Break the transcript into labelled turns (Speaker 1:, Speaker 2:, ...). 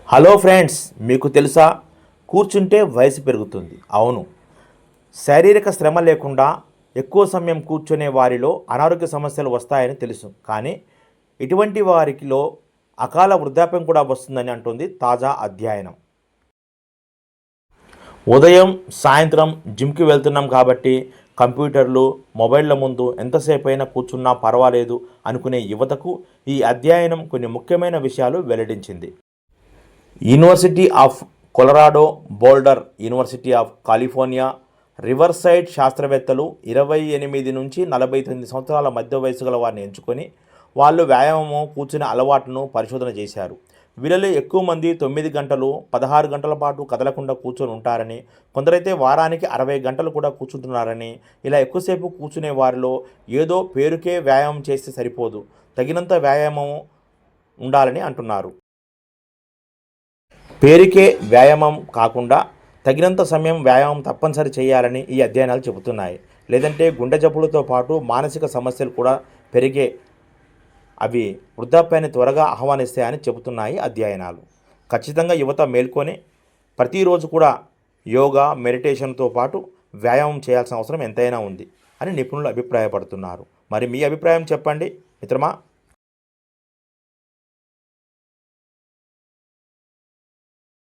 Speaker 1: Hello friends, మీకు తెలుసా కూర్చుంటే వయసు పెరుగుతుంది? అవును, శారీరక శ్రమ లేకుండా ఎక్కువ సమయం కూర్చునే వారిలో అనారోగ్య సమస్యలు వస్తాయని తెలుసు. కానీ ఇటువంటి వారిలో అకాల వృద్ధాప్యం కూడా వస్తుందని అంటుంది తాజా అధ్యయనం. ఉదయం సాయంత్రం జిమ్కి వెళ్తున్నాం కాబట్టి కంప్యూటర్లు మొబైళ్ళ ముందు ఎంతసేపు అయినా కూర్చున్నా పర్వాలేదు అనుకునే యువతకు ఈ అధ్యయనం కొన్ని ముఖ్యమైన విషయాలు వెల్లడించింది. University of Colorado, bolder, university of California, Riverside శాస్త్రవేత్తలు 28 నుంచి 49 సంవత్సరాల మధ్య వయసు గల వారిని ఎంచుకొని వాళ్ళు వ్యాయామం కూర్చునే అలవాటును పరిశోధన చేశారు. వీళ్ళలో ఎక్కువ మంది 9 గంటలు 16 గంటల పాటు కదలకుండా కూర్చొని ఉంటారని, కొందరైతే వారానికి 60 గంటలు కూడా కూర్చుంటున్నారని, ఇలా ఎక్కువసేపు కూర్చునే వారిలో ఏదో పేరుకే వ్యాయామం చేస్తే సరిపోదు, తగినంత వ్యాయామం ఉండాలని అంటున్నారు. పేరుకే వ్యాయామం కాకుండా తగినంత సమయం వ్యాయామం తప్పనిసరి చేయాలని ఈ అధ్యయనాలు చెబుతున్నాయి. లేదంటే గుండె జబ్బులతో పాటు మానసిక సమస్యలు కూడా పెరిగే అవి వృద్ధాప్యాన్ని త్వరగా ఆహ్వానిస్తాయని చెబుతున్నాయి అధ్యయనాలు. ఖచ్చితంగా యువత మేల్కొని ప్రతిరోజు కూడా యోగా, మెడిటేషన్తో పాటు వ్యాయామం చేయాల్సిన అవసరం ఎంతైనా ఉంది అని నిపుణులు అభిప్రాయపడుతున్నారు. మరి మీ అభిప్రాయం చెప్పండి మిత్రమా.